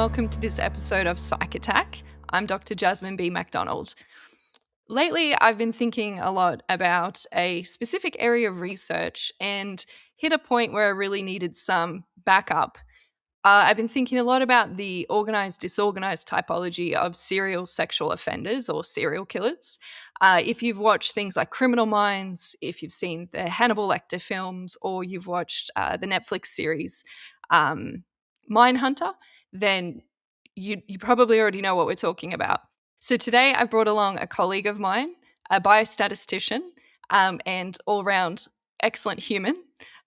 welcome to this episode of Psych Attack. I'm Dr. Jasmine B. MacDonald. Lately, I've been thinking a lot about a specific area of research and hit a point where I really needed some backup. I've been thinking a lot about the organised, disorganised typology of serial sexual offenders or serial killers. If you've watched things like Criminal Minds, if you've seen the Hannibal Lecter films, or you've watched the Netflix series Mindhunter, then you probably already know what we're talking about. So today I've brought along a colleague of mine, a biostatistician, and all-round excellent human,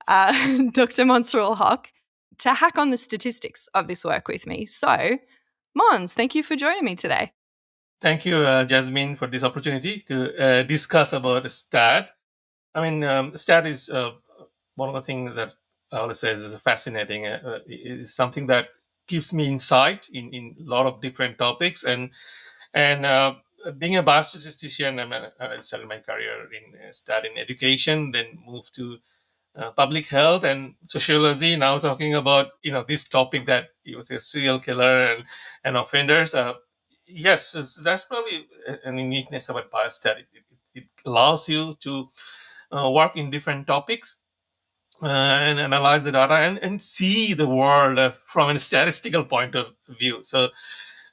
Dr. Monsurul, to hack on the statistics of this work with me. So, Mons, thank you for joining me today. Thank you, Jasmine, for this opportunity to discuss about stat. Stat is one of the things that I always say is fascinating. It's something that gives me insight in a lot of different topics. And being a biostatistician, I started my career in stat in education, then moved to public health and sociology. Now talking about this topic that with a serial killer and offenders. Yes, that's probably an uniqueness about biostat. It allows you to work in different topics and analyze the data and see the world from a statistical point of view. So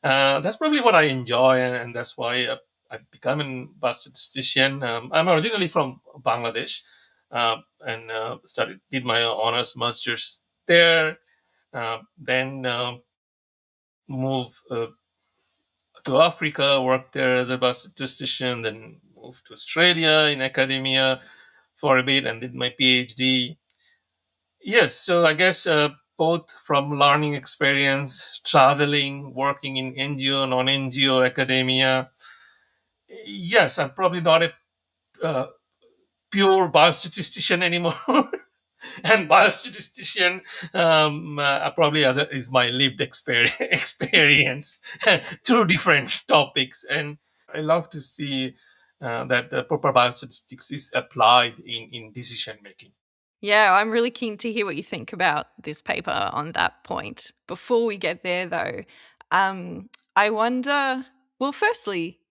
that's probably what I enjoy, and that's why I become a biostatistician. I'm originally from Bangladesh, and did my honors masters there. Then moved to Africa, worked there as a biostatistician. Then moved to Australia in academia for a bit, and did my PhD. Yes, so I guess both from learning experience, traveling, working in NGO, non-NGO, academia. Yes, I'm probably not a uh, pure biostatistician anymore. And biostatistician probably is my lived experience through different topics. And I love to see that the proper biostatistics is applied in decision making. Yeah, I'm really keen to hear what you think about this paper on that point. Before we get there, though, I wonder, well, firstly,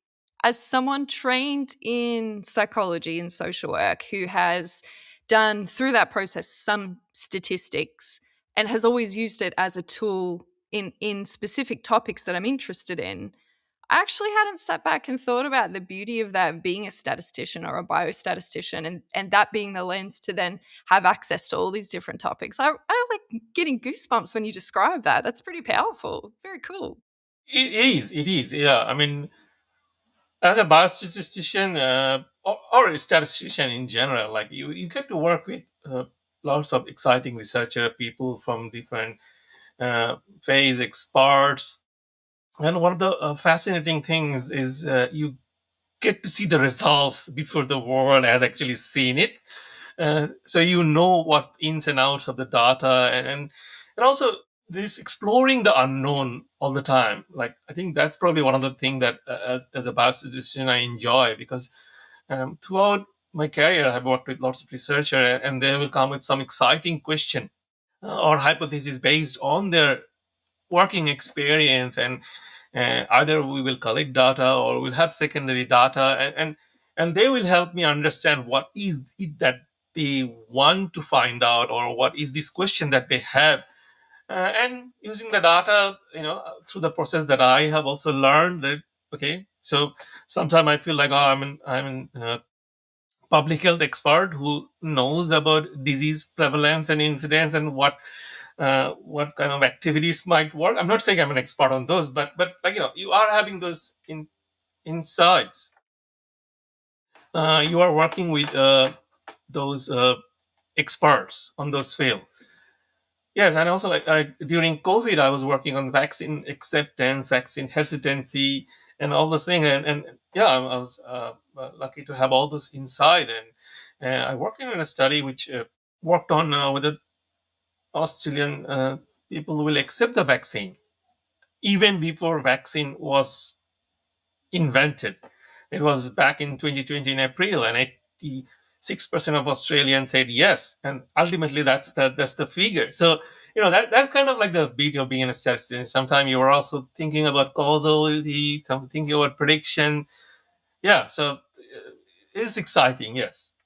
as someone trained in psychology and social work who has done through that process some statistics and has always used it as a tool in specific topics that I'm interested in, I actually hadn't sat back and thought about the beauty of that being a statistician or a biostatistician and that being the lens to then have access to all these different topics. I like getting goosebumps when you describe that. That's pretty powerful. Very cool. It is. Yeah. I mean, as a biostatistician or a statistician in general, like you get to work with lots of exciting researcher people from different phase experts. And one of the fascinating things is you get to see the results before the world has actually seen it. So you know what ins and outs of the data, and also this exploring the unknown all the time. Like I think that's probably one of the things that as a biostatistician I enjoy, because throughout my career I've worked with lots of researchers, and they will come with some exciting question or hypothesis based on their working experience. And either we will collect data or we'll have secondary data, and they will help me understand what is it that they want to find out, or what is this question that they have. And using the data, through the process that I have also learned that, okay, so sometimes I feel like, oh, I'm an public health expert who knows about disease prevalence and incidence and what kind of activities might work. I'm not saying I'm an expert on those, but like you are having those insights. You are working with those experts on those fields. Yes, and also like during COVID, I was working on vaccine acceptance, vaccine hesitancy, and all those things. And yeah, I was lucky to have all those insight. And I worked in a study which worked on whether Australian people will accept the vaccine even before vaccine was invented. It was back in 2020 in April, and 86% of Australians said yes, and ultimately that's the figure. So that's kind of like the beauty of being a statistician. Sometimes you are also thinking about causality, sometimes thinking about prediction. Yeah, so it's exciting, yes.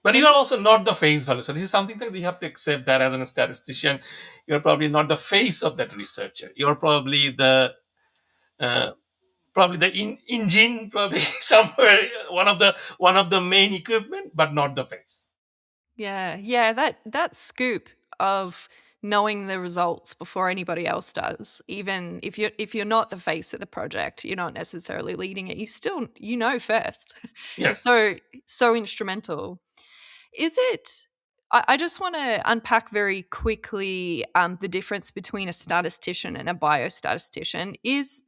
But you And are also not the face value. So this is something that we have to accept, that as a statistician, you're probably not the face of that researcher. You're uh, probably the engine, probably somewhere, one of the main equipment, but not the face. yeah, yeah, that scoop of knowing the results before anybody else does, even if you're not the face of the project, you're not necessarily leading it, you still you know first, is Yes. so instrumental. Is it I just wanna unpack very quickly, the difference between a statistician and a biostatistician. Is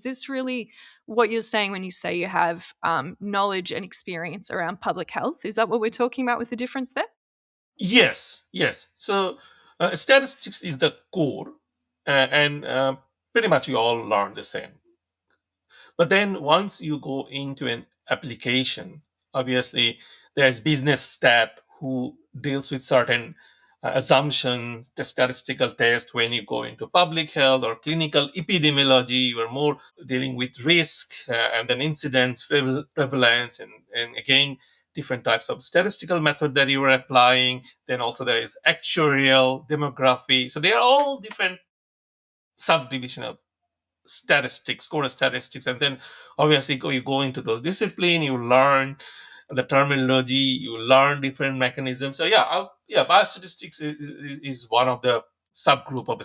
this really what you're saying when you say you have, knowledge and experience around public health? Is that what we're talking about with the difference there? Yes, yes. So statistics is the core, and pretty much you all learn the same. But then once you go into an application, obviously there's business stat who deals with certain assumptions, the statistical test. When you go into public health or clinical epidemiology, you are more dealing with risk, and then incidence, prevalence, and again, different types of statistical method that you are applying. Then also there is actuarial, demography. So they are all different subdivision of statistics, core statistics, and then obviously you go into those discipline, you learn the terminology, you learn different mechanisms. So yeah, biostatistics is one of the subgroup of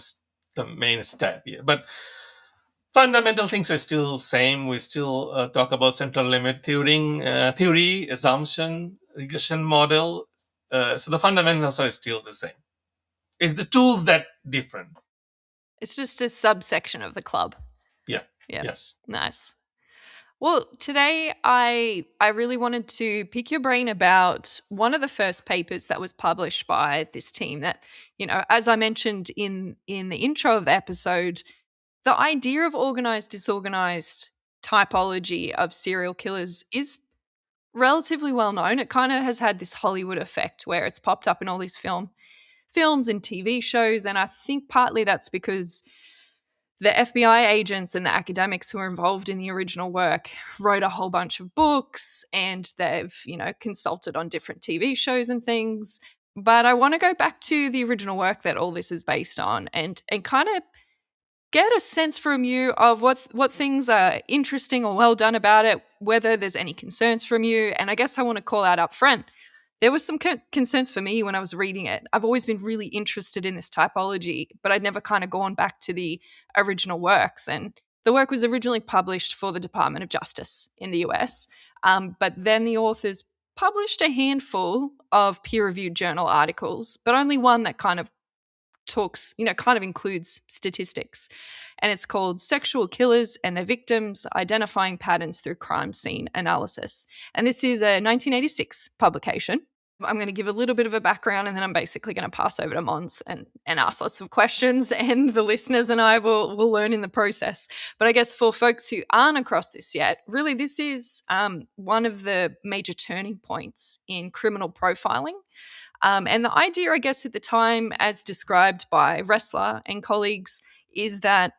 the main stat here, but fundamental things are still same. We still talk about central limit theory, assumption, regression model. So the fundamentals are still the same. It's the tools that different. It's just a subsection of the club. Yeah. Yeah. Yes. Nice. Well, today I really wanted to pick your brain about one of the first papers that was published by this team that, as I mentioned in the intro of the episode, the idea of organized disorganized typology of serial killers is relatively well known. It kind of has had this Hollywood effect where it's popped up in all these films and TV shows, and I think partly that's because the FBI agents and the academics who were involved in the original work wrote a whole bunch of books, and they've, consulted on different TV shows and things. But I want to go back to the original work that all this is based on, and kind of get a sense from you of what things are interesting or well done about it, whether there's any concerns from you. And I guess I want to call out up front, there was some concerns for me when I was reading it. I've always been really interested in this typology, but I'd never kind of gone back to the original works. And the work was originally published for the Department of Justice in the US, but then the authors published a handful of peer-reviewed journal articles, but only one that kind of talks, kind of includes statistics. And it's called Sexual Killers and Their Victims Identifying Patterns Through Crime Scene Analysis. And this is a 1986 publication. I'm going to give a little bit of a background, and then I'm basically going to pass over to Mons and ask lots of questions, and the listeners and I will learn in the process. But I guess for folks who aren't across this yet, really this is one of the major turning points in criminal profiling. And the idea, I guess, at the time, as described by Ressler and colleagues, is that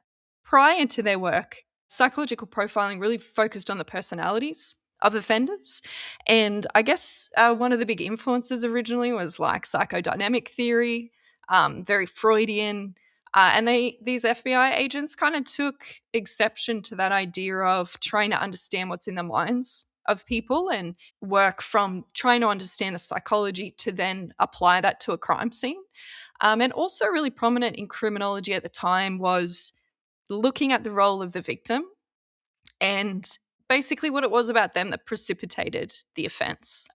prior to their work, psychological profiling really focused on the personalities of offenders. And I guess one of the big influences originally was like psychodynamic theory, very Freudian. And these FBI agents kind of took exception to that idea of trying to understand what's in the minds of people and work from trying to understand the psychology to then apply that to a crime scene. And also, really prominent in criminology at the time was looking at the role of the victim and basically what it was about them that precipitated the offense,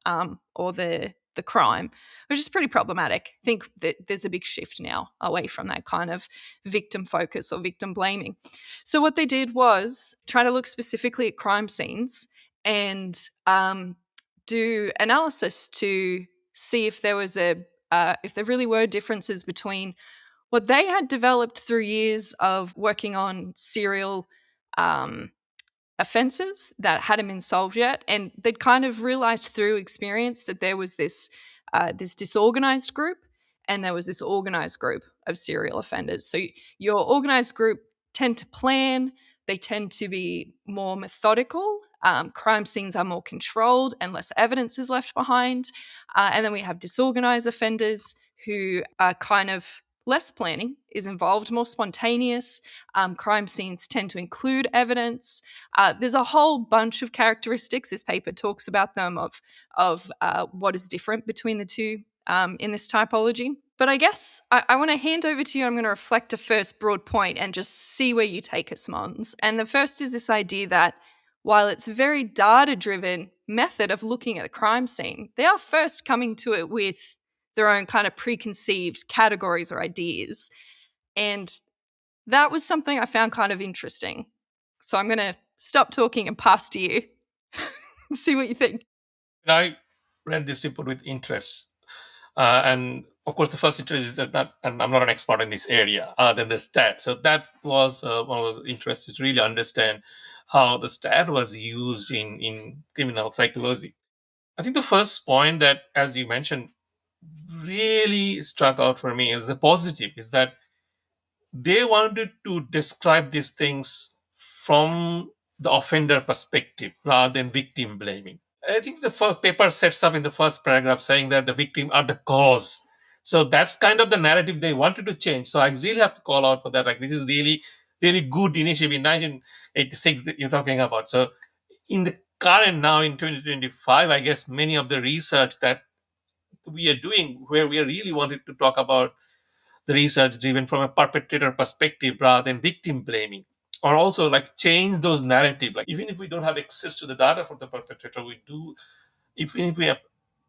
or the crime, which is pretty problematic. I think that there's a big shift now away from that kind of victim focus or victim blaming. So what they did was try to look specifically at crime scenes and do analysis to see if there was if there really were differences between what they had developed through years of working on serial um, offenses that hadn't been solved yet, and they'd kind of realized through experience that there was this disorganized group, and there was this organized group of serial offenders. So your organized group tend to plan, they tend to be more methodical. Crime scenes are more controlled and less evidence is left behind. And then we have disorganized offenders who are kind of less planning is involved, more spontaneous. Crime scenes tend to include evidence. There's a whole bunch of characteristics. This paper talks about them of what is different between the two in this typology. But I guess I want to hand over to you. I'm going to reflect a first broad point and just see where you take us, Mons. And the first is this idea that while it's a very data driven method of looking at a crime scene, they are first coming to it with their own kind of preconceived categories or ideas. And that was something I found kind of interesting. So I'm going to stop talking and pass to you. See what you think. I read this report with interest. And of course, the first interest is that, and I'm not an expert in this area, than the stat. So that was one of the interests to really understand how the stat was used in criminal psychology. I think the first point that, as you mentioned, really struck out for me as a positive is that they wanted to describe these things from the offender perspective rather than victim blaming. I think the first paper sets up in the first paragraph saying that the victim are the cause. So that's kind of the narrative they wanted to change. So I really have to call out for that. Like, this is really, really good initiative in 1986 that you're talking about. So in the current now in 2025, I guess many of the research that we are doing, where we are really wanted to talk about the research driven from a perpetrator perspective rather than victim blaming, or also like change those narrative. Like, even if we don't have access to the data for the perpetrator, we do, if we have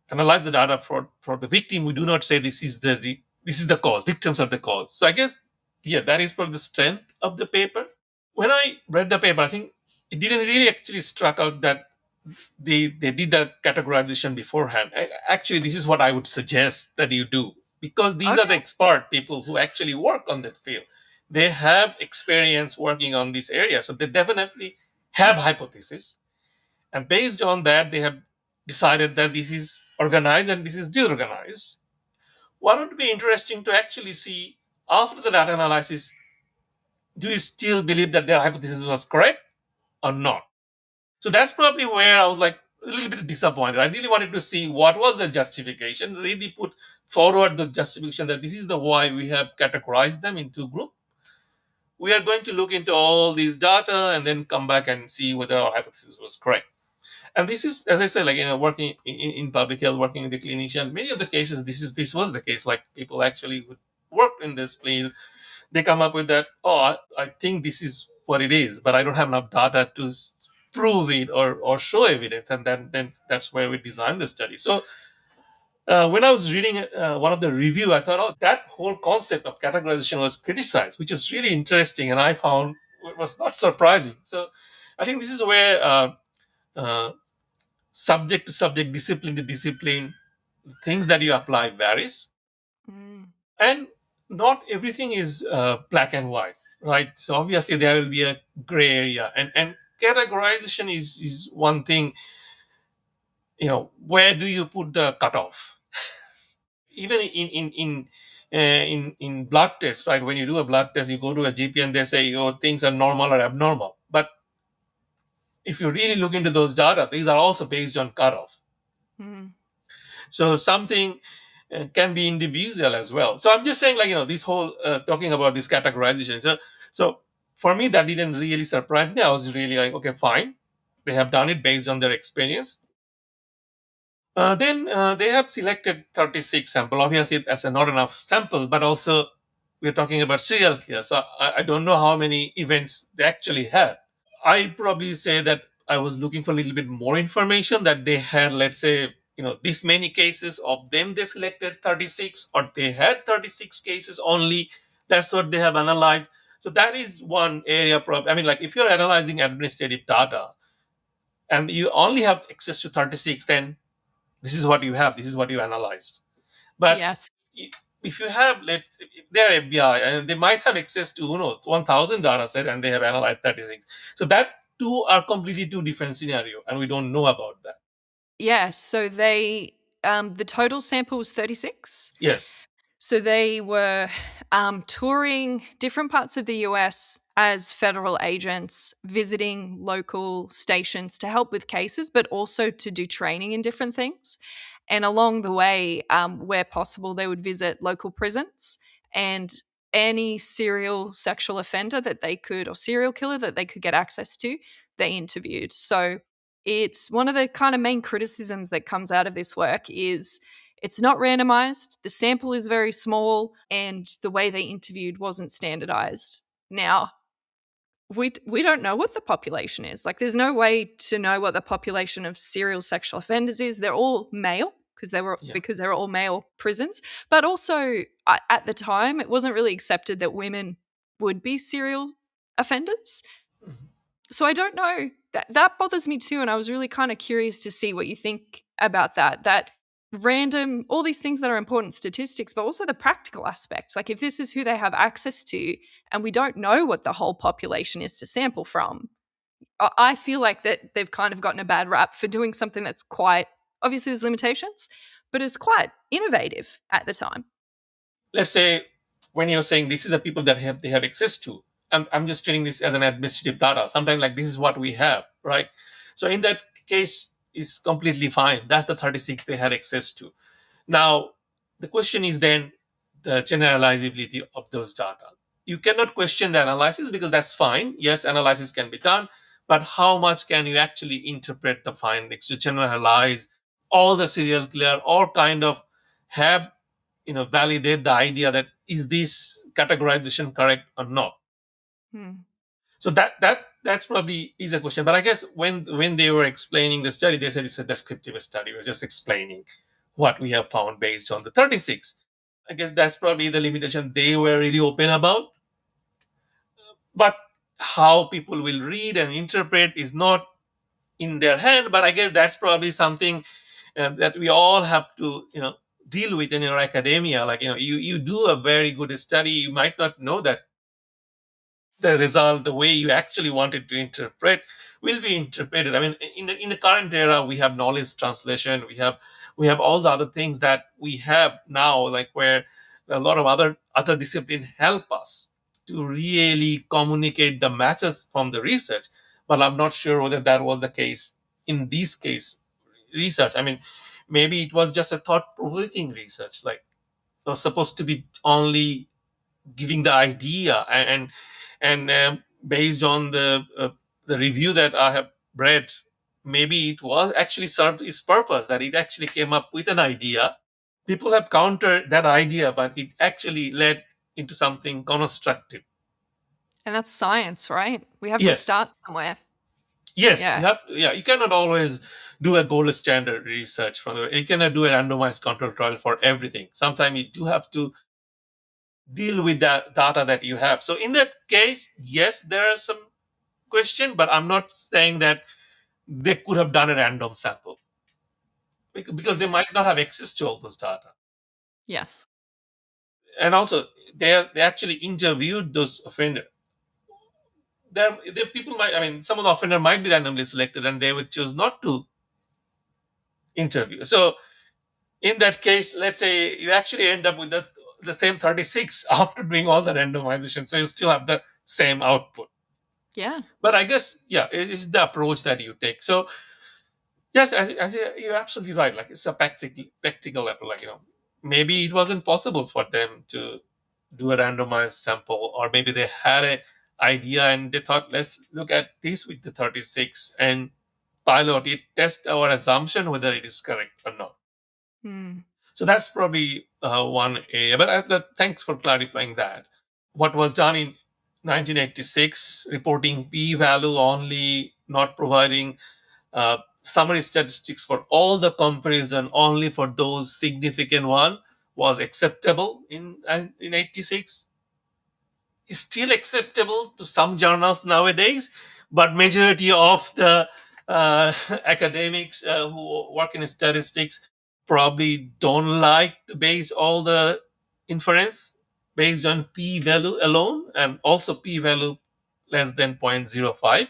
analyze the data for the victim, we do not say this is the cause, victims are the cause. So I guess, yeah, that is probably the strength of the paper. When I read the paper, I think it didn't really actually struck out that they did the categorization beforehand. Actually, this is what I would suggest that you do, because these are the Okay. expert people who actually work on that field. They have experience working on this area, so they definitely have hypothesis, and based on that, they have decided that this is organized and this is disorganized. What would be interesting to actually see after the data analysis, do you still believe that their hypothesis was correct or not? So that's probably where I was like a little bit disappointed. I really wanted to see what was the justification, really put forward the justification that this is the why we have categorized them into group. We are going to look into all these data and then come back and see whether our hypothesis was correct. And this is, as I said, like, working in public health, working with the clinician, many of the cases this was the case. Like, people actually who work in this field, they come up with that, oh, I think this is what it is, but I don't have enough data to prove it or show evidence, and then that's where we design the study. So when I was reading one of the review, I thought, oh, that whole concept of categorization was criticized, which is really interesting, and I found it was not surprising. So I think this is where uh, subject to subject, discipline to discipline, things that you apply varies, Mm. and not everything is black and white, right? So obviously there will be a gray area, and categorization is one thing. Where do you put the cutoff? Even in blood tests, right? When you do a blood test, you go to a GP and they say your things are normal or abnormal. But if you really look into those data, these are also based on cutoff. Mm. So something can be individual as well. So I'm just saying, like, this whole talking about this categorization. So for me, that didn't really surprise me. I was really like, okay, fine. They have done it based on their experience. Then they have selected 36 sample. Obviously, that's not enough sample, but also we're talking about serial killers. So I don't know how many events they actually had. I probably say that I was looking for a little bit more information, that they had, let's say, this many cases of them, they selected 36, or they had 36 cases only. That's what they have analyzed. So that is one area. I mean, like, if you're analyzing administrative data and you only have access to 36, then this is what you have. This is what you analyzed. But Yes. if you have, if they're FBI and they might have access to 1,000 data set and they have analyzed 36. So that two are completely two different scenario, and we don't know about that. Yeah. So they the total sample was 36. Yes. So they were touring different parts of the US as federal agents, visiting local stations to help with cases, but also to do training in different things. And along the way, where possible, they would visit local prisons and any serial sexual offender that they could, or serial killer that they could get access to, they interviewed. So it's one of the kind of main criticisms that comes out of this work is it's not randomized, the sample is very small, and the way they interviewed wasn't standardized. Now, we don't know what the population is. Like, there's no way to know what the population of serial sexual offenders is. They're all male Yeah. because they're all male prisons. But also, at the time, it wasn't really accepted that women would be serial offenders. Mhm. So I don't know. That bothers me too, and I was really kind of curious to see what you think about that. That random, all these things that are important statistics, but also the practical aspects. Like, if this is who they have access to, and we don't know what the whole population is to sample from, I feel like that they've kind of gotten a bad rap for doing something that's quite obviously there's limitations, but it's quite innovative at the time. Let's say when you're saying this is the people that they have access to, I'm just treating this as an administrative data. Sometimes like this is what we have, right? So in that case, is completely fine. That's the 36 they had access to. Now, the question is then the generalizability of those data. You cannot question the analysis because that's fine. Yes, analysis can be done, but how much can you actually interpret the findings to generalize all the serial killer or kind of have validate the idea that is this categorization correct or not? Hmm. So that's probably is a question. But I guess when they were explaining the study, they said it's a descriptive study. We're just explaining what we have found based on the 36. I guess that's probably the limitation they were really open about. But how people will read and interpret is not in their hand. But I guess that's probably something that we all have to deal with in your academia. Like you do a very good study, you might not know that the result, the way you actually wanted to interpret, will be interpreted. I mean, in the current era, we have knowledge translation, we have all the other things that we have now, like where a lot of other disciplines help us to really communicate the message from the research. But I'm not sure whether that was the case in this case research. I mean, maybe it was just a thought-provoking research, like it was supposed to be only giving the idea and based on the review that I have read, maybe it was actually served its purpose, that it actually came up with an idea. People have countered that idea, but it actually led into something constructive. And that's science, right? We have to Yes, start somewhere. yes, you Yeah. have to, yeah, you cannot always do a gold standard research you cannot do a randomized control trial for everything. Sometimes you do have to deal with that data that you have. So in that case, yes, there are some question, but I'm not saying that they could have done a random sample because they might not have access to all those data. Yes. And also, they actually interviewed those offender. There people might, I mean, some of the offender might be randomly selected, and they would choose not to interview. So in that case, let's say you actually end up with the same 36 after doing all the randomization, so you still have the same output. Yeah. But I guess, yeah, it is the approach that you take. So yes, as you're absolutely right. Like it's a practical level. Like maybe it wasn't possible for them to do a randomized sample, or maybe they had a idea and they thought, let's look at this with the 36 and pilot it, test our assumption whether it is correct or not. Hmm. So that's probably one area. But thanks for clarifying that. What was done in 1986, reporting p-value only, not providing summary statistics for all the comparison only for those significant one, was acceptable in 86. Is still acceptable to some journals nowadays, but majority of the academics who work in statistics probably don't like to base all the inference based on p-value alone, and also p-value less than 0.05.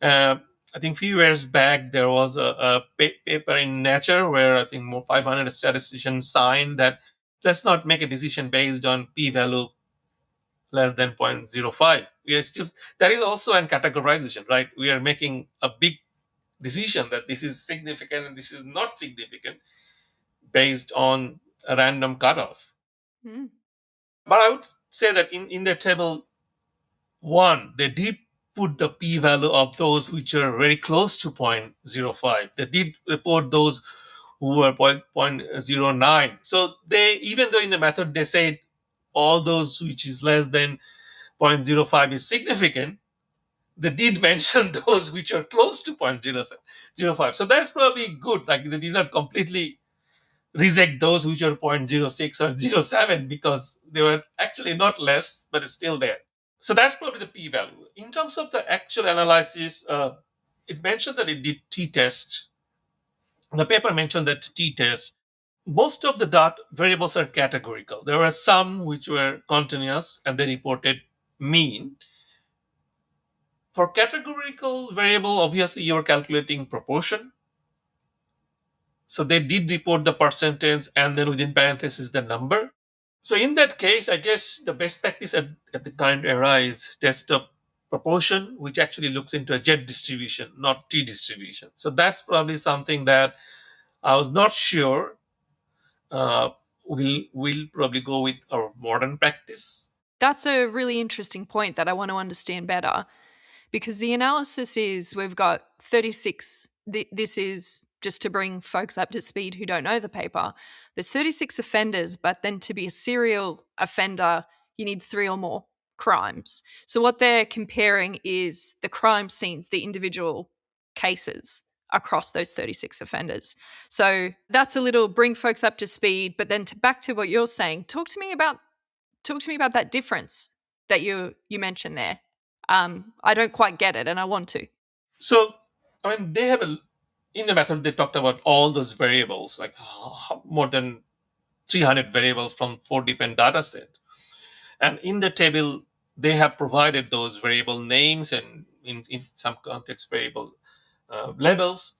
uh, I think a few years back there was a paper in Nature where I think more 500 statisticians signed that let's not make a decision based on p-value less than 0.05. We are still, that is also an categorization, right? We are making a big decision that this is significant and this is not significant based on a random cutoff. Mm. But I would say that in the table one, they did put the p-value of those which are very close to 0.05. They did report those who were zero point zero 0.09. So they, even though in the method they said all those which is less than 0.05 is significant, they did mention those which are close to 0.005. So that's probably good. Like they did not completely reject those which are zero point zero 0.06 or zero point zero 0.07 because they were actually not less, but it's still there. So that's probably the p-value. In terms of the actual analysis, it mentioned that it did t-test. The paper mentioned that t-test, most of the dot variables are categorical. There were some which were continuous and they reported mean. For categorical variable, obviously you're calculating proportion. So they did report the percentage and then within parentheses the number. So in that case, I guess the best practice at the current era is desktop proportion, which actually looks into a Z distribution, not T distribution. So that's probably something that I was not sure. We'll probably go with our modern practice. That's a really interesting point that I want to understand better, because the analysis is we've got 36. This is just to bring folks up to speed who don't know the paper. There's 36 offenders, but then to be a serial offender, you need 3 or more crimes. So what they're comparing is the crime scenes, the individual cases across those 36 offenders. So that's a little bring folks up to speed, but then to back to what you're saying, talk to me about that difference that you mentioned there. I don't quite get it, and I want to. So, I mean, they have in the method they talked about all those variables, like more than 300 variables from 4 different data sets. And in the table, they have provided those variable names and in some context variable labels.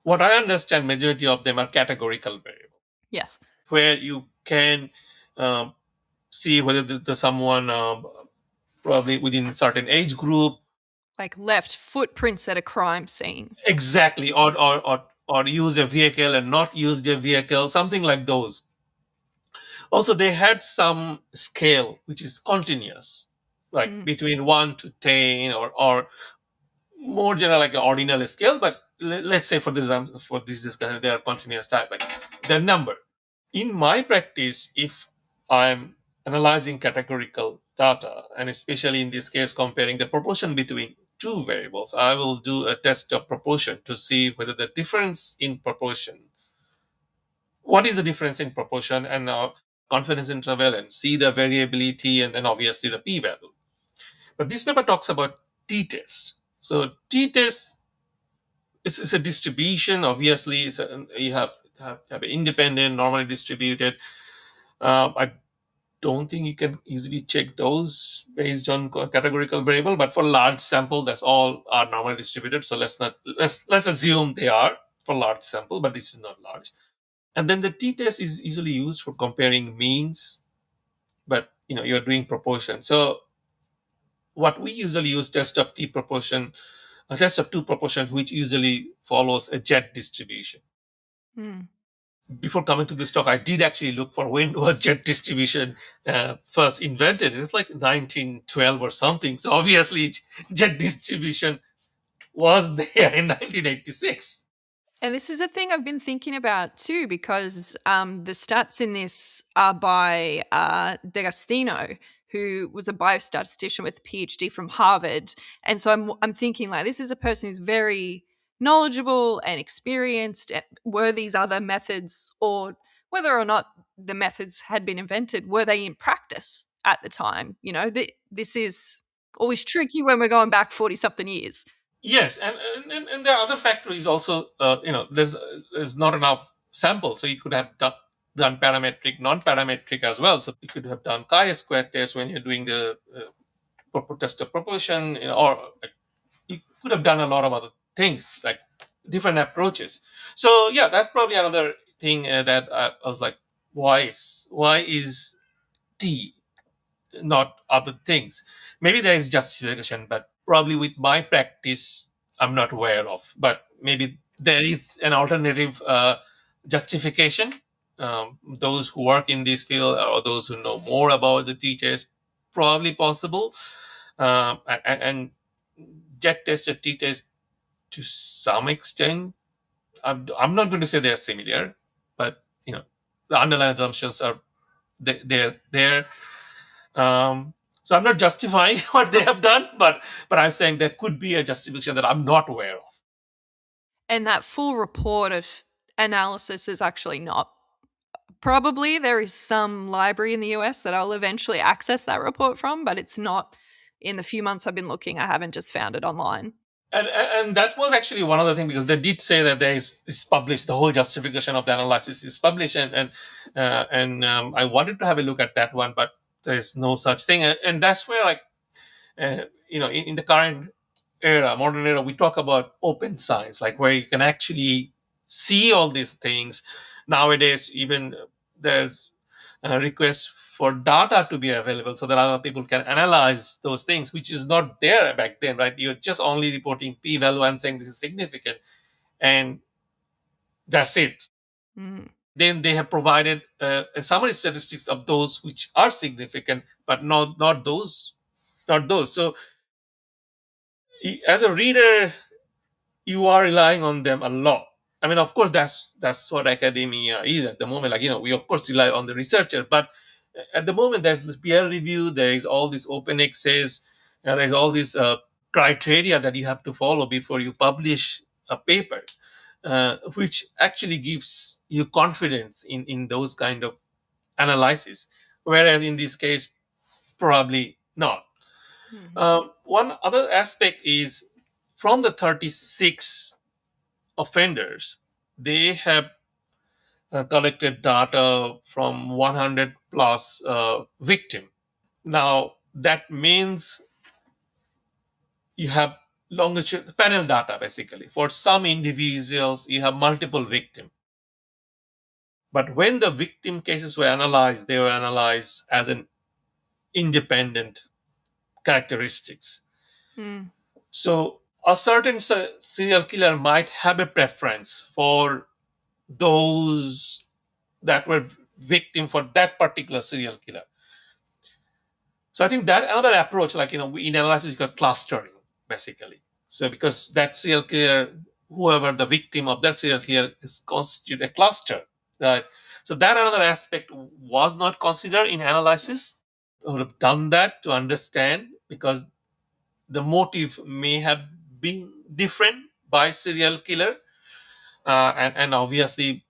What I understand, majority of them are categorical variable, Yes, where you can um, see whether the someone probably within certain age group, like left footprints at a crime scene. exactly, or use a vehicle and not use a vehicle, something like those. Also, they had some scale which is continuous, like Mm. between 1 to 10, or more general like an ordinal scale. But let's say for this discussion, they are continuous type, like their number. In my practice, if I'm analyzing categorical data, and especially in this case comparing the proportion between two variables, I will do a test of proportion to see whether the difference in proportion, what is the difference in proportion, and confidence interval, and see the variability, and then obviously the p-value. But this paper talks about t-test. So t-test is a distribution. Obviously you have an independent, normally distributed. I don't think you can easily check those based on categorical variable, but for large sample, that's all are normally distributed. So let's assume they are for large sample, but this is not large. And then the t-test is usually used for comparing means, but you're doing proportion. So what we usually use test of t proportion, a test of two proportion, which usually follows a jet distribution. Mm. Before coming to this talk, I did actually look for when was jet distribution first invented. It's like 1912 or something. So obviously, jet distribution was there in 1986. And this is a thing I've been thinking about too, because the stats in this are by D'Agostino, who was a biostatistician with a PhD from Harvard. And so I'm thinking like this is a person who's very knowledgeable and experienced. Were these other methods, or whether or not the methods had been invented, were they in practice at the time? This is always tricky when we're going back 40 something years. Yes, and there are other factories also. There's not enough samples, so you could have done parametric, non-parametric as well. So you could have done chi-square test when you're doing the test of proportion, or you could have done a lot of other things like different approaches. So yeah, that's probably another thing that I was like why is T not other things? Maybe there is justification, but probably with my practice, I'm not aware of. But maybe there is an alternative justification. Those who work in this field or those who know more about the teachers, probably possible. And jet tested teachers to some extent. I'm not going to say they're similar, but the underlying assumptions are they're there. So I'm not justifying what they have done, but I'm saying there could be a justification that I'm not aware of. And that full report of analysis is actually not. Probably there is some library in the US that I'll eventually access that report from, but it's not. In the few months I've been looking, I haven't just found it online. And that was actually one of the things, because they did say that there is published, the whole justification of the analysis is published, and I wanted to have a look at that one, but there's no such thing. And that's where, like, in the current era, modern era, we talk about open science, like where you can actually see all these things. Nowadays, even there's a request for data to be available so that other people can analyze those things, which is not there back then, right? You're just only reporting p-value and saying this is significant, and that's it. Mm. Then they have provided a summary statistics of those which are significant, but not those. So as a reader, you are relying on them a lot. I mean, of course, that's what academia is at the moment. Like, we of course rely on the researcher, but at the moment there's the peer review, there is all this open access, there's all these criteria that you have to follow before you publish a paper, which actually gives you confidence in those kind of analysis. Whereas in this case, probably not. Mhm. One other aspect is, from the 36 offenders, they have collected data from 100 plus victim. Now that means you have longitudinal panel data. Basically, for some individuals you have multiple victim, but when the victim cases were analyzed, they were analyzed as an independent characteristics. Mm. So a certain serial killer might have a preference for those that were victim for that particular serial killer. So I think that another approach, like, in analysis, you got clustering, basically. So because that serial killer, whoever the victim of that serial killer is, constitute a cluster. Right? So that another aspect was not considered in analysis. We would have done that to understand, because the motive may have been different by serial killer, and obviously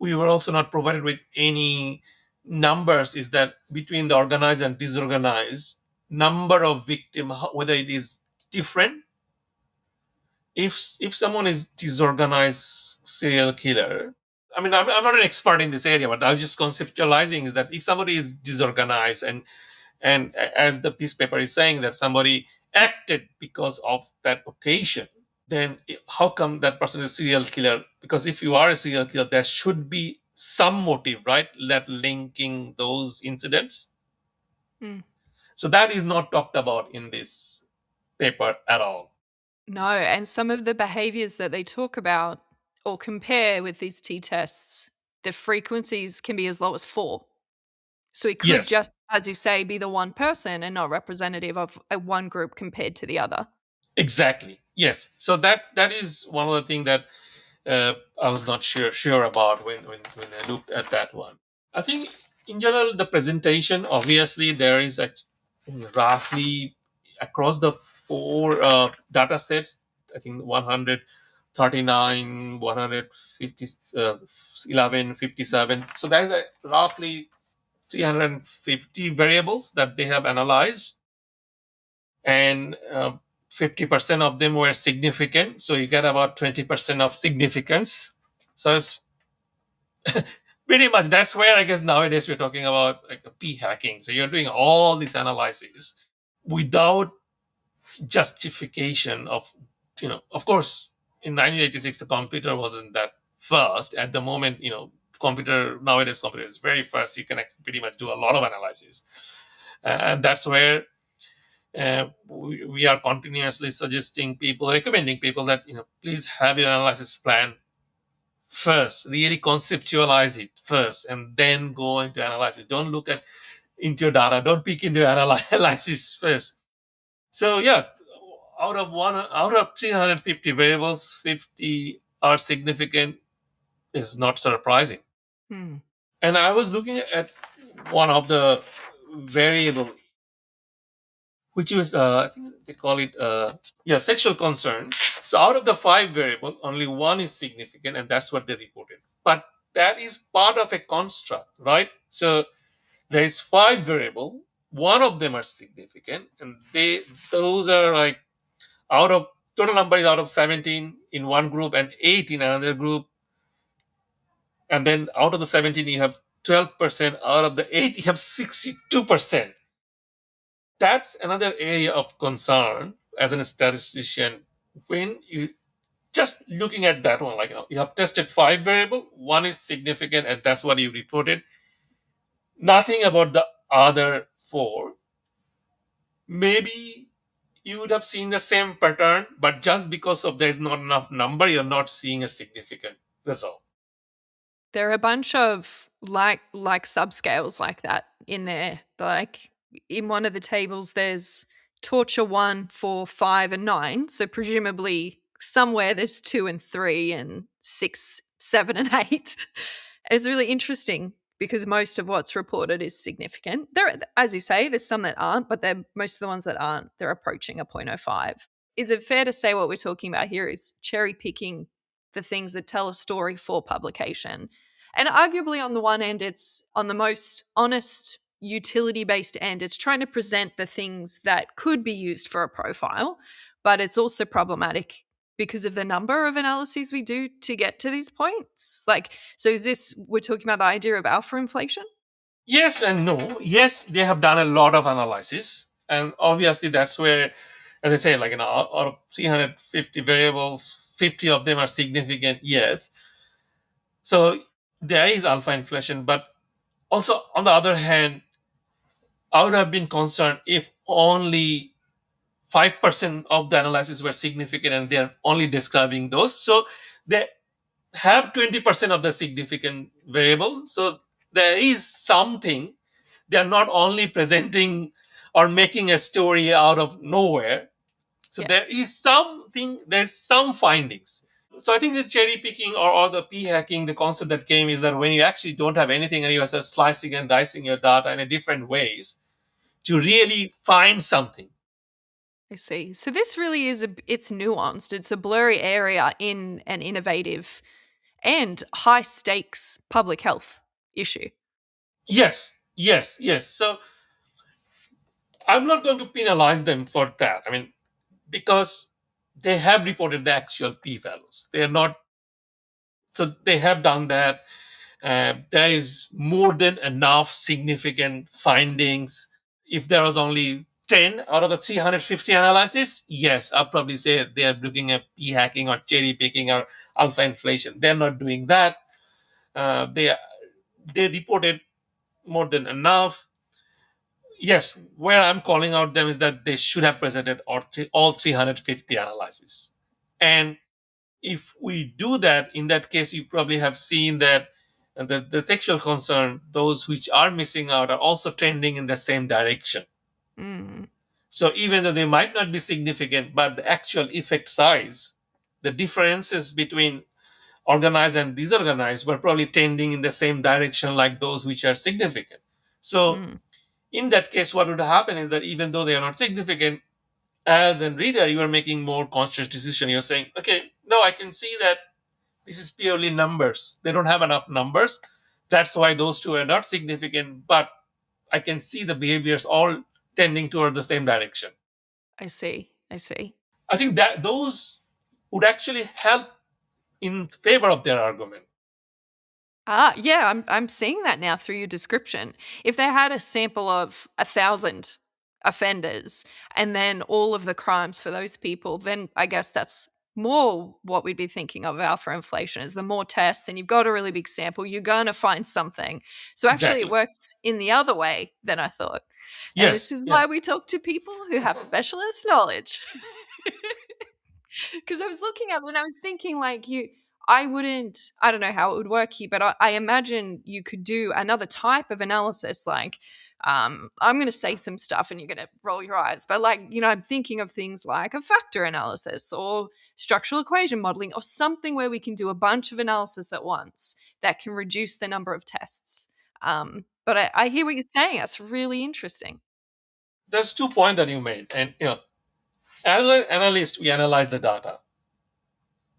we were also not provided with any numbers, is that between the organized and disorganized number of victim, whether it is different. If someone is disorganized serial killer, I mean, I'm not an expert in this area, but I was just conceptualizing, is that if somebody is disorganized, and as this paper is saying, that somebody acted because of that occasion, then how come that person is a serial killer? Because if you are a serial killer, there should be some motive, right? That linking those incidents. Mm. So that is not talked about in this paper at all. No, and some of the behaviors that they talk about or compare with these t-tests, the frequencies can be as low as 4. So it could Yes, just, as you say, be the one person and not representative of a one group compared to the other. exactly. Yes. So that is one of the things that I was not sure about when I looked at that one. I think in general the presentation, obviously there is roughly across the four data sets. I think 139, 150, 11, 57. So that is roughly 350 variables that they have analyzed, and 50% of them were significant. So you get about 20% of significance. So it's pretty much, that's where I guess nowadays we're talking about like a p hacking. So you're doing all this analysis without justification of, of course, in 1986 the computer wasn't that fast. At the moment, computer nowadays, computer is very fast. You can pretty much do a lot of analysis, and that's where we are continuously suggesting people, recommending people that please have your analysis plan first, really conceptualize it first, and then go into analysis. Don't look at into your data. Don't peek into your analysis first. So yeah, out of 350 variables, 50 are significant is not surprising. Hmm. And I was looking at one of the variable, which was I think they call it sexual concern. So out of the five variable, only one is significant, and that's what they reported. But that is part of a construct, right? So there is five variable, one of them are significant, and those are like out of total number is out of 17 in one group and 8 in another group, and then out of the 17 you have 12%, out of the 8 you have 62%. That's another area of concern as a statistician. When you just looking at that one, like you have tested five variable, one is significant, and that's what you reported. Nothing about the other four. Maybe you would have seen the same pattern, but just because of there is not enough number, you're not seeing a significant result. There are a bunch of like subscales like that in there. Like in one of the tables, there's torture 1, 4, 5, and 9. So presumably somewhere there's 2 and 3 and 6, 7, and 8. It's really interesting because most of what's reported is significant. There, as you say, there's some that aren't, but they're most of the ones that aren't, they're approaching a 0.05. Is it fair to say what we're talking about here is cherry picking the things that tell a story for publication? And arguably, on the one end, it's on the most honest, utility based end, it's trying to present the things that could be used for a profile, but it's also problematic because of the number of analyses we do to get to these points. Like, so is this, we're talking about the idea of alpha inflation? Yes and no. Yes, they have done a lot of analysis, and obviously that's where, as I say, like out of 350 variables, 50 of them are significant. Yes, so there is alpha inflation, but also on the other hand, I would have been concerned if only 5% of the analysis were significant and they are only describing those. So they have 20% of the significant variable. So there is something. They are not only presenting or making a story out of nowhere. So there Yes. is something, there's some findings. So I think the cherry picking or the p hacking, the concept that came is that when you actually don't have anything and you are just slicing and dicing your data in a different ways to really find something. I see. So this really is it's nuanced. It's a blurry area in an innovative and high stakes public health issue. Yes, yes, yes. So I'm not going to penalize them for that. I mean, because they have reported the actual p values. They are not, so they have done that. There is more than enough significant findings. If there was only 10 out of the 350 analysis, yes, I'll probably say they are looking at p hacking or cherry picking or alpha inflation. They're not doing that. They reported more than enough. Yes, where I'm calling out them is that they should have presented all 350 analyses. And if we do that, in that case, you probably have seen that the sexual concern, those which are missing out, are also trending in the same direction. Mm, So even though they might not be significant, but the actual effect size, the differences between organized and disorganized were probably tending in the same direction like those which are significant. So mm, in that case, what would happen is that even though they are not significant, as a reader, you are making more conscious decision. You're saying, okay, no, I can see that this is purely numbers. They don't have enough numbers. That's why those two are not significant, but I can see the behaviors all tending toward the same direction. I see. I see. I think that those would actually help in favor of their argument. Ah, yeah, I'm seeing that now through your description. If they had a sample of 1,000 offenders and then all of the crimes for those people, then I guess that's more what we'd be thinking of alpha inflation is the more tests and you've got a really big sample, you're going to find something. So actually, it Exactly. works in the other way than I thought. And this Yes. is Yeah. why we talk to people who have specialist knowledge. Because I was looking at it and I was thinking, like, I don't know how it would work here, but I imagine you could do another type of analysis. Like, I'm going to say some stuff and you're going to roll your eyes, but like, I'm thinking of things like a factor analysis or structural equation modeling or something where we can do a bunch of analysis at once that can reduce the number of tests. But I hear what you're saying. That's really interesting. There's 2 points that you made, and as an analyst, we analyze the data.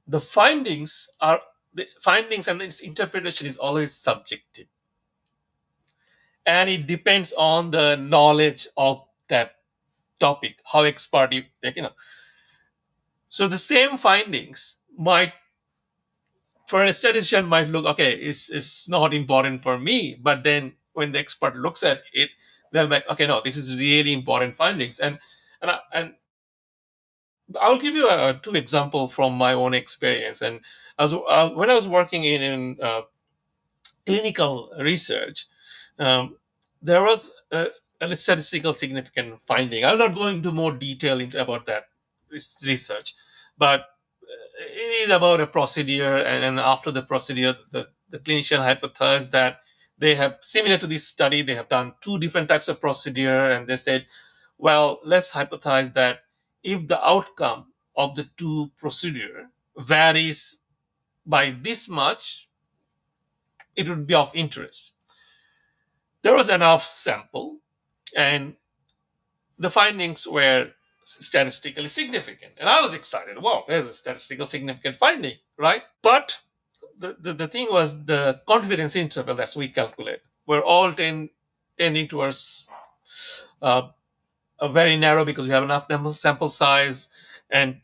The findings and its interpretation is always subjective, and it depends on the knowledge of that topic, how expert you so the same findings might, for a statistician, might look okay, it's not important for me, but then when the expert looks at it, they're like, okay, no, this is really important findings. And I'll give you 2 example from my own experience. And when I was working in clinical research, um, there was a statistical significant finding. I'll not go into more detail into about that research, but it is about a procedure, and after the procedure, the clinician hypothesized that they have, similar to this study, they have done 2 different types of procedure, and they said, well, let's hypothesize that if the outcome of the 2 procedure varies by this much, it would be of interest. There was enough sample, and the findings were statistically significant, and I was excited. Wow, there's a statistical significant finding, right? But the thing was the confidence interval that we calculate were all tending towards uh, a very narrow, because we have enough sample size, and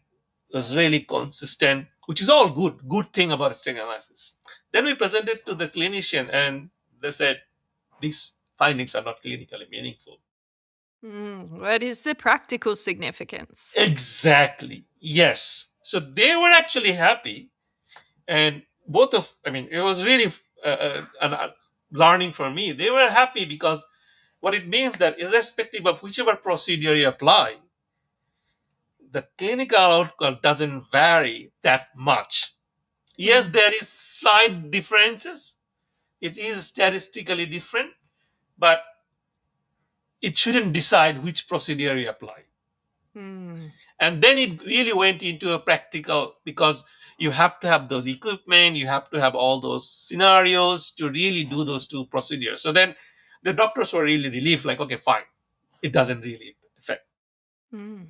it was really consistent, which is all good thing about string analysis. Then we presented to the clinician, and they said these findings are not clinically meaningful. What is the practical significance? Exactly. Yes. So they were actually happy, and both of, I mean, it was really an learning for me. They were happy because what it means that irrespective of whichever procedure you apply, the clinical outcome doesn't vary that much. Yes, Mm, there is slight differences. It is statistically different, but it shouldn't decide which procedure you apply. mm, And then it really went into a practical, because you have to have those equipment, you have to have all those scenarios to really do those 2 procedures. So then the doctors were really relieved, like, okay, fine, it doesn't really affect. mm.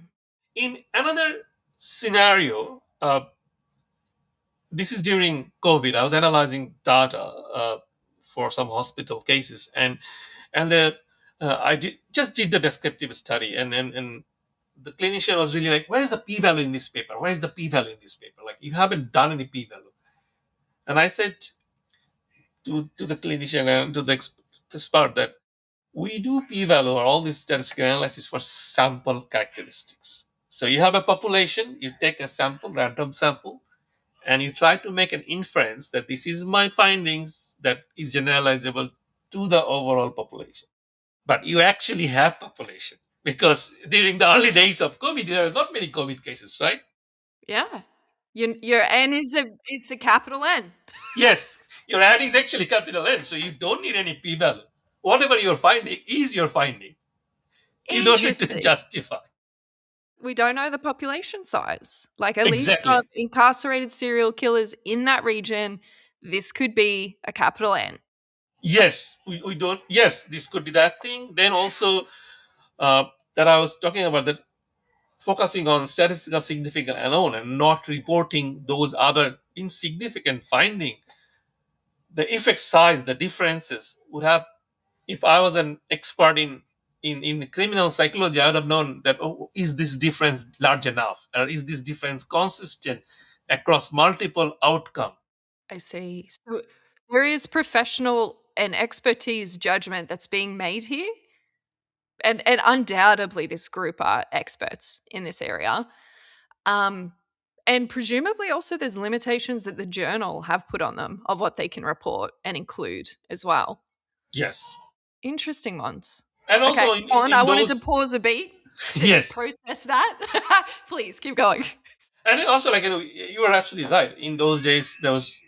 In another scenario, this is during COVID. I was analyzing data for some hospital cases, and just did the descriptive study, and the clinician was really like, where is the p-value in this paper? Where is the p-value in this paper? Like, you haven't done any p-value. And I said to the clinician and to the expert that we do p-value or all this statistical analysis for sample characteristics. So you have a population, you take a sample, random sample, and you try to make an inference that this is my findings that is generalizable to the overall population. But you actually have population, because during the early days of COVID, there are not many COVID cases, right? Yeah. Your N is a capital N. Yes, your ad is actually capital N, so you don't need any p-value. Whatever you're finding is your finding. You don't need to Interesting. justify. We don't know the population size. Like, at least Exactly. of incarcerated serial killers in that region, this could be a capital N. Yes, we don't. Yes, this could be that thing. Then also, uh, that I was talking about, that focusing on statistical significance alone and not reporting those other insignificant finding, the effect size, the differences would have, if I was an expert in criminal psychology, I would have known that, oh, is this difference large enough, or is this difference consistent across multiple outcome? I see. So there is professional and expertise judgment that's being made here. And undoubtedly this group are experts in this area. Um, And presumably also there's limitations that the journal have put on them of what they can report and include as well. Yes. Interesting ones. And Okay, also go on. I in wanted to those, pause a beat to yes. process that. Please keep going. And then also, like, you were absolutely right. In those days, there was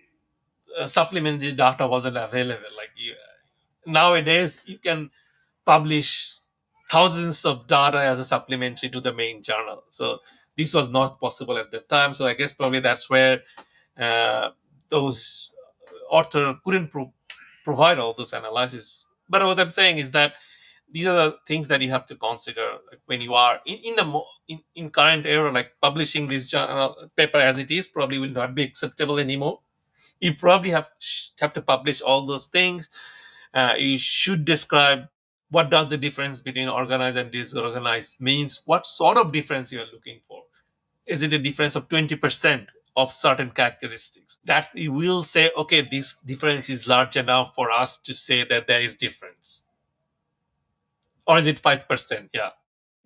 supplementary data wasn't available. Like, nowadays, you can publish thousands of data as a supplementary to the main journal. So this was not possible at the time. So I guess probably that's where uh, those author couldn't provide all those analysis. But what I'm saying is that these are the things that you have to consider, like, when you are in current era, like publishing this journal paper as it is probably will not be acceptable anymore. You probably have to publish all those things. You should describe what does the difference between organized and disorganized means, what sort of difference you are looking for. Is it a difference of 20% of certain characteristics that we will say, okay, this difference is large enough for us to say that there is difference, or is it 5%? Yeah.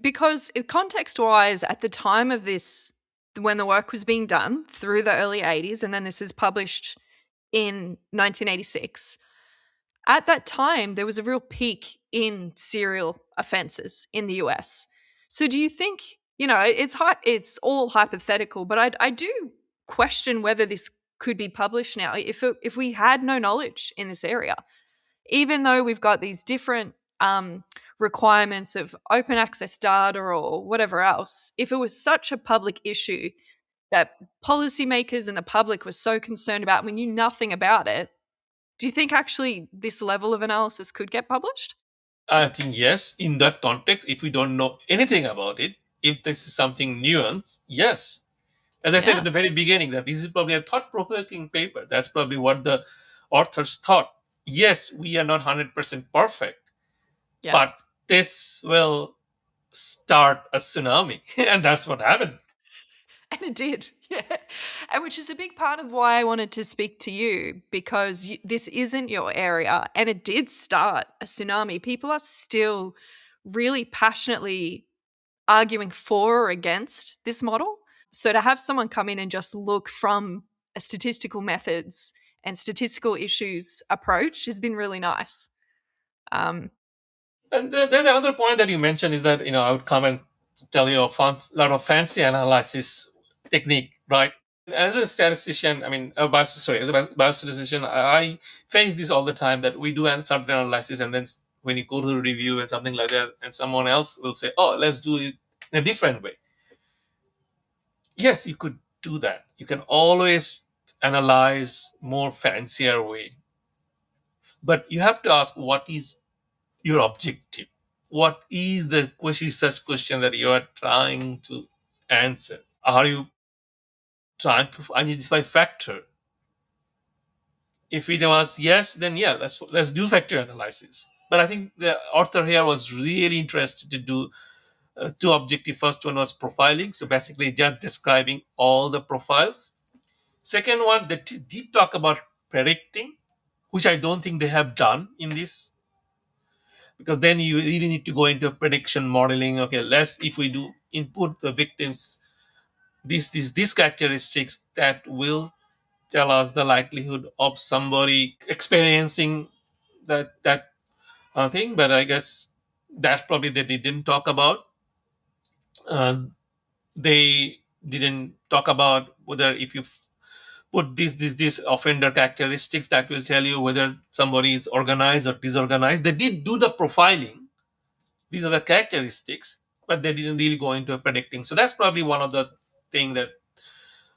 Because context wise, at the time of this, when the work was being done through the early 80s, and then this is published in 1986, at that time, there was a real peak in serial offenses in the US. So do you think, it's all hypothetical, but I do question whether this could be published now if we had no knowledge in this area, even though we've got these different requirements of open access data or whatever else. If it was such a public issue that policymakers and the public were so concerned about, we knew nothing about it, do you think actually this level of analysis could get published? I think yes, in that context, if we don't know anything about it, if this is something nuanced, yes. As I said at Yeah. the very beginning, that this is probably a thought provoking paper. That's probably what the authors thought. Yes, we are not 100% perfect, Yes. but this will start a tsunami. And that's what happened. And it did. Yeah. And which is a big part of why I wanted to speak to you because this isn't your area and it did start a tsunami. People are still really passionately arguing for or against this model. So to have someone come in and just look from a statistical methods and statistical issues approach has been really nice. Um, And there's another point that you mentioned is that, I would come and tell you a lot of fancy analysis technique, right? As a statistician, I mean, sorry, as a biostatistician, I face this all the time that we do a certain analysis, and then when you go to the review and something like that, and someone else will say, "Oh, let's do it in a different way." Yes, you could do that. You can always analyze more fancier way, but you have to ask what is your objective. What is the research question that you are trying to answer? Are you trying to identify factor? If it was yes, then yeah, let's do factor analysis. But I think the author here was really interested to do two objective. First one was profiling, so basically just describing all the profiles. Second one, they did talk about predicting, which I don't think they have done in this, because then you really need to go into prediction modeling. Okay, let's if we do input the victims these characteristics that will tell us the likelihood of somebody experiencing that thing. But I guess that probably they didn't talk about. Uh, they didn't talk about whether if you put these offender characteristics that will tell you whether somebody is organized or disorganized. They did do the profiling. These are the characteristics, but they didn't really go into predicting. So that's probably one of the thing that.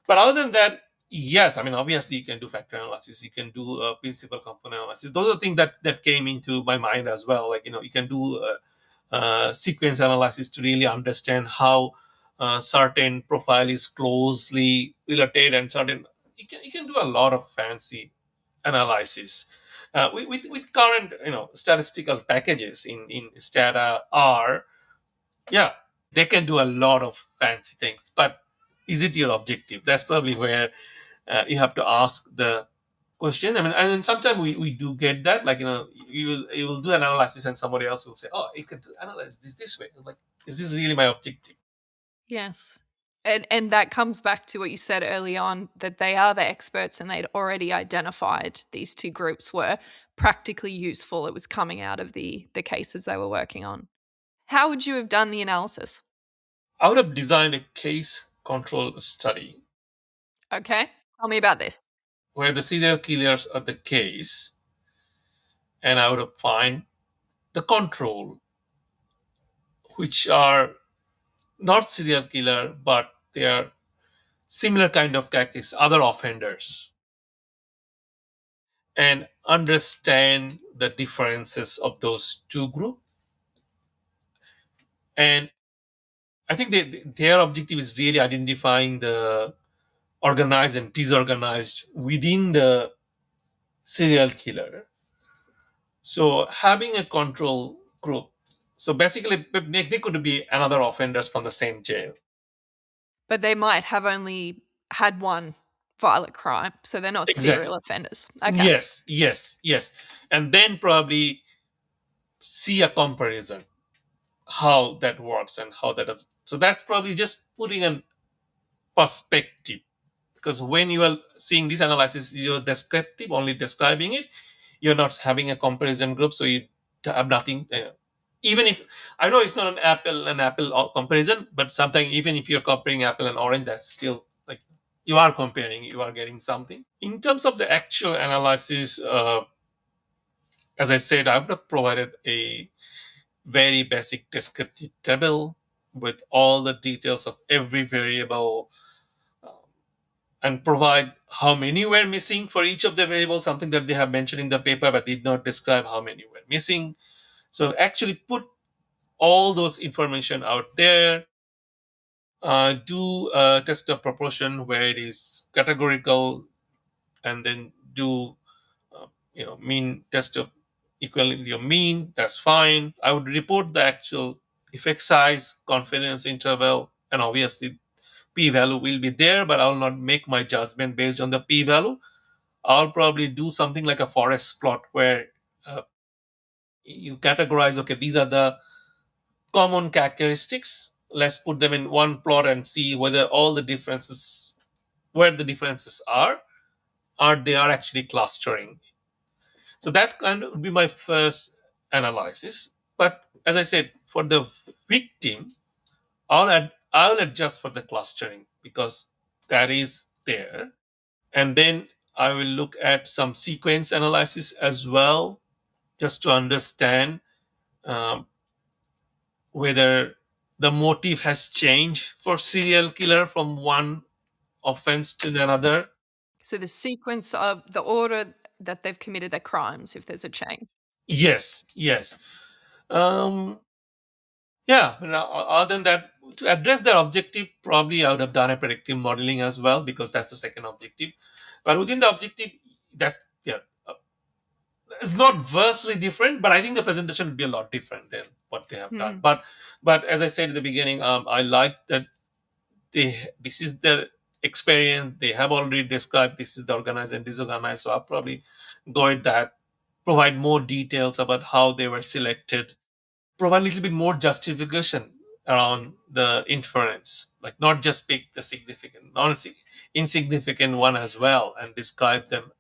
But other than that, yes, I mean, obviously you can do factor analysis, you can do principal component analysis. Those are things that came into my mind as well. Like, you can do sequence analysis to really understand how certain profile is closely related, and certain you can do a lot of fancy analysis with current statistical packages in Stata R. Yeah, they can do a lot of fancy things, but is it your objective? That's probably where you have to ask the question. I mean, and then sometimes we do get that, like, you will do an analysis and somebody else will say, oh, you could analyze this way. Like, is this really my objective? yes. And that comes back to what you said early on, that they are the experts and they'd already identified these two groups were practically useful. It was coming out of the cases they were working on. How would you have done the analysis? I would have designed a case control study Okay. Tell me about this. where the serial killers are the case, and I would have find the control, which are not serial killer, but they are similar kind of characters, other offenders, and understand the differences of those two groups. And I think their objective is really identifying the organized and disorganized within the serial killer. So having a control group. So basically, they could be another offenders from the same jail. But they might have only had one violent crime, so they're not Exactly. serial offenders. Okay. Yes, yes, yes. And then probably see a comparison how that works and how that does. So that's probably just putting a perspective, because when you are seeing this analysis, you're descriptive, only describing it. You're not having a comparison group, so you have nothing. Even if I know it's not an apple comparison, but sometimes even if you're comparing apple and orange, that's still like you are comparing, you are getting something. In terms of the actual analysis, as I said, I would have provided a very basic descriptive table with all the details of every variable, and provide how many were missing for each of the variables, something that they have mentioned in the paper but did not describe how many were missing. So actually put all those information out there. Do a test of proportion where it is categorical, and then do mean test of equality of mean. That's fine. I would report the actual effect size, confidence interval, and obviously p value will be there, but I will not make my judgment based on the p value. I'll probably do something like a forest plot where uh, you categorize, okay, these are the common characteristics. Let's put them in one plot and see whether all the differences, where the differences are they are actually clustering. So that kind of would be my first analysis. But as I said, for the victim, I'll adjust for the clustering because that is there. And then I will look at some sequence analysis as well, just to understand um, whether the motive has changed for serial killer from one offense to another. So the sequence of the order that they've committed their crimes, if there's a change. Yes, yes. Um, yeah, but other than that, to address their objective, probably I would have done a predictive modeling as well because that's the second objective. But within the objective, that's yeah, it's not vastly different, but I think the presentation would be a lot different than what they have done. Hmm. But as I said at the beginning, I like that this is their experience. They have already described this is the organized and disorganized. So I'll probably go with that, provide more details about how they were selected, provide a little bit more justification around the inference, like not just pick the significant, non insignificant one as well, and describe them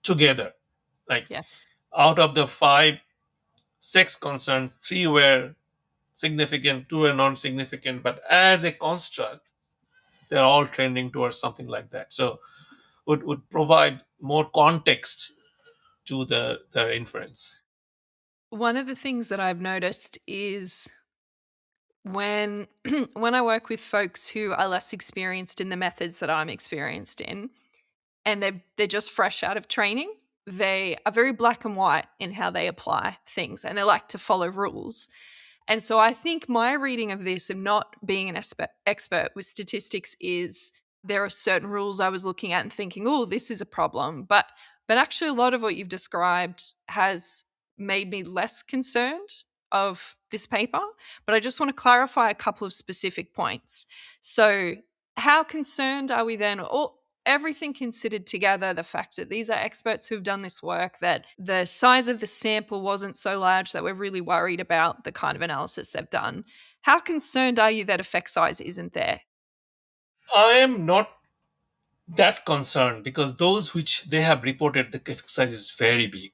together. Like Yes. out of the five sex concerns, three were significant, two were non-significant, but as a construct, they're all trending towards something like that. So would provide more context to the inference. One of the things that I've noticed is when when I work with folks who are less experienced in the methods that I'm experienced in, and they're just fresh out of training, they are very black and white in how they apply things, and they like to follow rules. And so I think my reading of this, and not being an expert with statistics, is there are certain rules I was looking at and thinking, oh, this is a problem. But actually, a lot of what you've described has made me less concerned of this paper. But I just want to clarify a couple of specific points. So, how concerned are we then? Or everything considered together, the fact that these are experts who've done this work, that the size of the sample wasn't so large that we're really worried about the kind of analysis they've done. How concerned are you that effect size isn't there? I am not that concerned because those which they have reported the effect size is very big.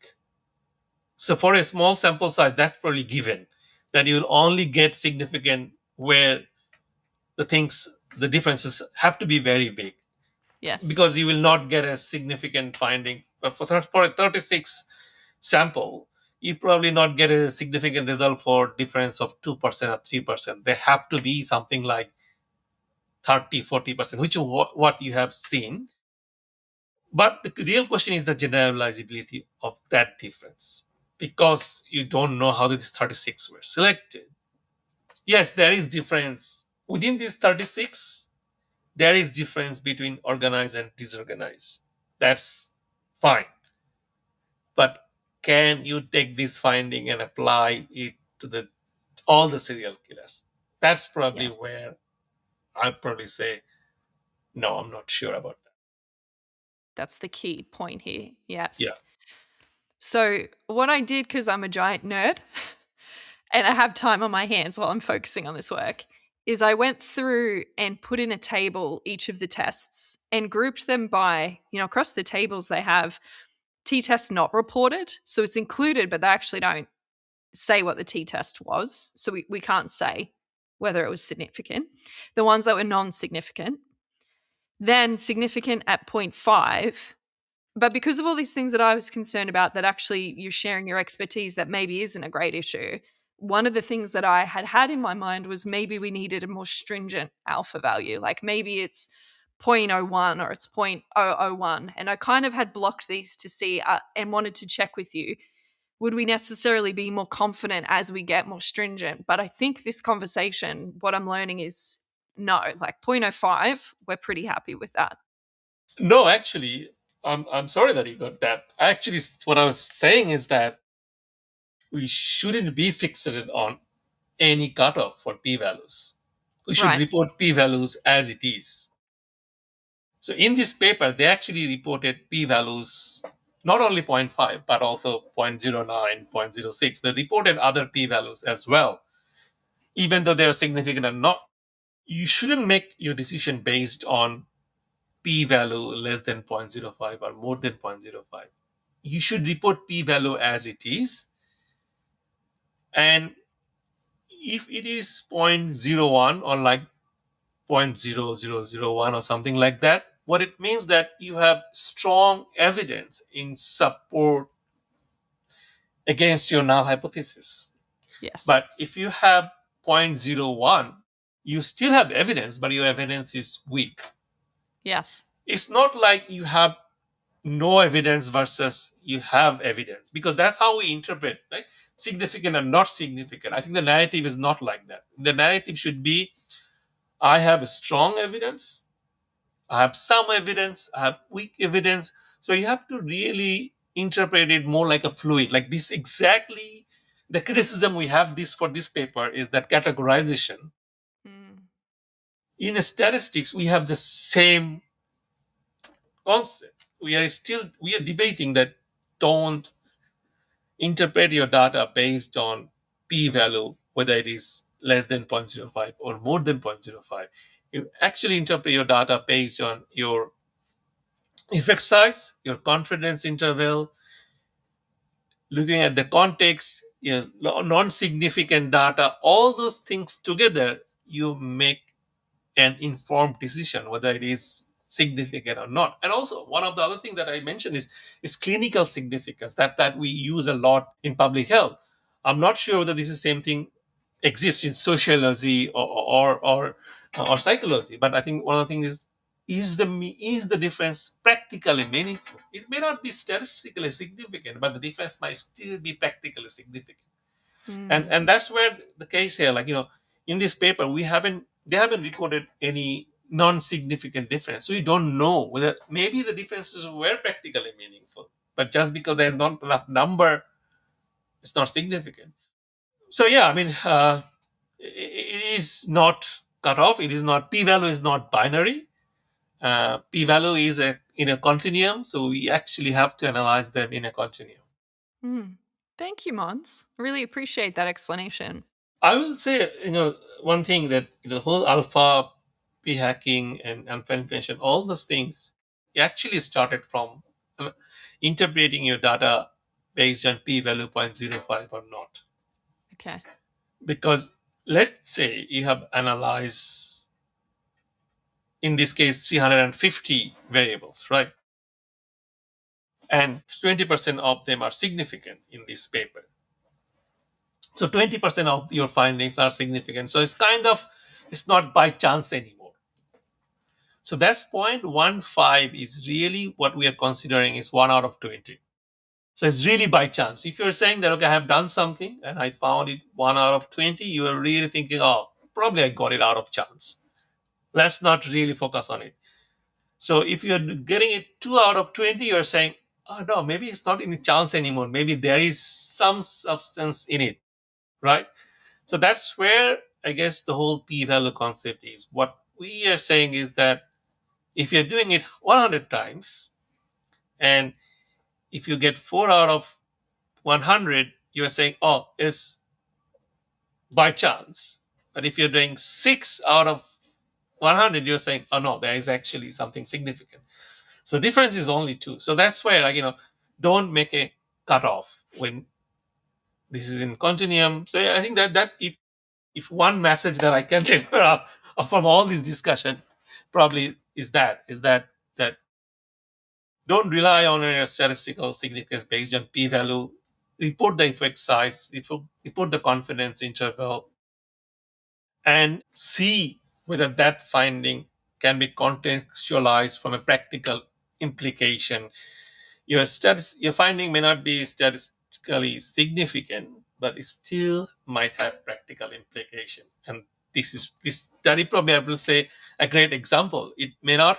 So for a small sample size, that's probably given that you will only get significant where the things, the differences have to be very big, Yes. because you will not get a significant finding. But for a 36 sample, you probably not get a significant result for difference of 2% or 3%. They have to be something like 30-40%, which is what you have seen. But the real question is the generalizability of that difference, because you don't know how these 36 were selected. Yes, there is difference within these 36. There is difference between organized and disorganized. That's fine. But can you take this finding and apply it to the all the serial killers? That's probably Yes. where I'd probably say no, I'm not sure about that. That's the key point here. Yeah. Yes. So, what I did, because I'm a giant nerd and I have time on my hands while I'm focusing on this work, is I went through and put in a table each of the tests and grouped them by, across the tables they have T test not reported. So it's included, but they actually don't say what the T test was. So we can't say whether it was significant. The ones that were non significant, then significant at zero point 0.5. But because of all these things that I was concerned about, that actually you're sharing your expertise that maybe isn't a great issue, one of the things that I had in my mind was maybe we needed a more stringent alpha value. Like maybe it's 0.01 or it's 0.001. And I kind of had blocked these to see and wanted to check with you. Would we necessarily be more confident as we get more stringent? But I think this conversation, what I'm learning is no, like zero point 0.05, we're pretty happy with that. No, actually, I'm sorry that you got that. Actually, what I was saying is that we shouldn't be fixated on any cutoff for p-values. We should Right. report p-values as it is. So in this paper, they actually reported p-values not only zero point 0.5 but also 0.09, 0.06. They reported other p-values as well, even though they are significant or not. You shouldn't make your decision based on p-value less than 0.05 or more than 0.05. You should report p-value as it is, and if it is zero point zero 0.01 or like 0.0001 or something like that, what it means that you have strong evidence in support against your null hypothesis. Yes. But if you have zero point zero 0.01, you still have evidence, but your evidence is weak. Yes. It's not like you have no evidence versus you have evidence, because that's how we interpret, right? Significant and not significant. I think the narrative is not like that. The narrative should be, I have strong evidence, I have some evidence, I have weak evidence. So you have to really interpret it more like a fluid. Like this exactly, the criticism we have this for this paper is that categorization. Mm. In statistics, we have the same concept. We are debating that don't interpret your data based on p-value, whether it is less than 0.05 or more than 0.05. You actually interpret your data based on your effect size, your confidence interval, looking at the context, non-significant data, all those things together, you make an informed decision whether it is significant or not. And also, one of the other things that I mentioned is clinical significance that we use a lot in public health. I'm not sure whether this is the same thing exists in sociology or psychology, but I think one of the things is the difference practically meaningful? It may not be statistically significant, but the difference might still be practically significant. and Mm. and that's where the case here, like, in this paper, they haven't recorded any non-significant difference, so we don't know whether maybe the differences were practically meaningful, but just because there's not enough number, it's not significant. So yeah, I mean, it is not cut off, it is not, p-value is not binary. P-value is in a continuum, so we actually have to analyze them in a continuum. Mm. Thank you, Mons. Really appreciate that explanation. I will say, one thing that the whole alpha p-hacking and unfair information, all those things actually started from uh, interpreting your data based on p-value zero point zero 0.05 or not. Okay. Because let's say you have analyzed, in this case, 350 variables, right? And 20% of them are significant in this paper. So 20% of your findings are significant. So it's not by chance anymore. So that's 0.15 is really what we are considering is 1 out of 20. So it's really by chance. If you're saying that, okay, I have done something and I found it 1 out of 20, you are really thinking, oh, probably I got it out of chance. Let's not really focus on it. So if you're getting it 2 out of 20, you're saying, oh, no, maybe it's not any chance anymore. Maybe there is some substance in it, right? So that's where I guess the whole p-value concept is. What we are saying is that if you're doing it 100 times, and if you get 4 out of 100, you're saying, oh, it's by chance. But if you're doing 6 out of 100, you're saying, oh, no, there is actually something significant. So difference is only 2. So that's where, don't make a cutoff when this is in continuum. So yeah, I think that if one message that I can take from all this discussion probably is that don't rely on a statistical significance based on p-value. Report the effect size, report the confidence interval, and see whether that finding can be contextualized from a practical implication. Your finding may not be statistically significant, but it still might have practical implication. And this study probably, I will say, a great example. It may not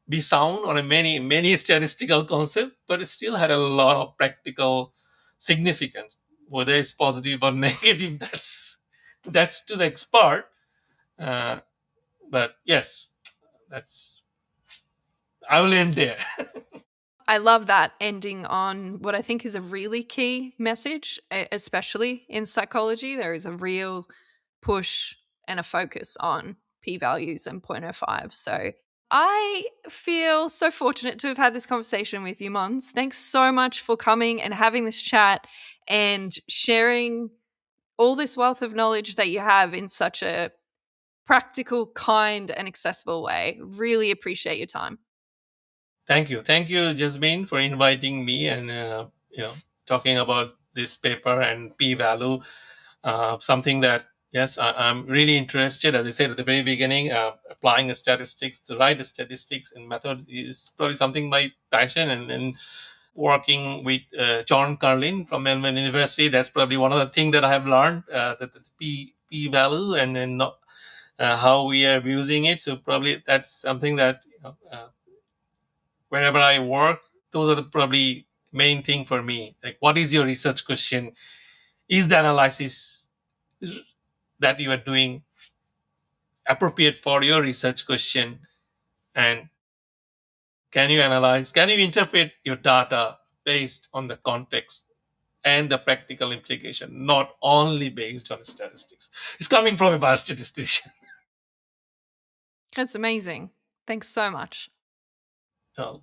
be sound on a many statistical concept, but it still had a lot of practical significance. Whether it's positive or negative, that's to the expert. Uh, but yes, that's I will end there. I love that ending on what I think is a really key message, especially in psychology. There is a real push and a focus on p values and 0.05. So I feel so fortunate to have had this conversation with you, Mons. Thanks so much for coming and having this chat and sharing all this wealth of knowledge that you have in such a practical, kind, and accessible way. Really appreciate your time. Thank you, Jasmine, for inviting me and talking about this paper and p-value. Something that, yes, I'm really interested. As I said at the very beginning, applying the statistics, the right statistics and method is probably something my passion. And working with John Carlin from Melbourne University, that's probably one of the things that I have learned, that the p-value and not, how we are using it. So probably that's something that wherever I work, those are the probably main thing for me. Like, what is your research question? Is the analysis that you are doing appropriate for your research question? And can you analyze, can you interpret your data based on the context and the practical implication, not only based on statistics? It's coming from a biostatistician. That's amazing. Thanks so much. Oh,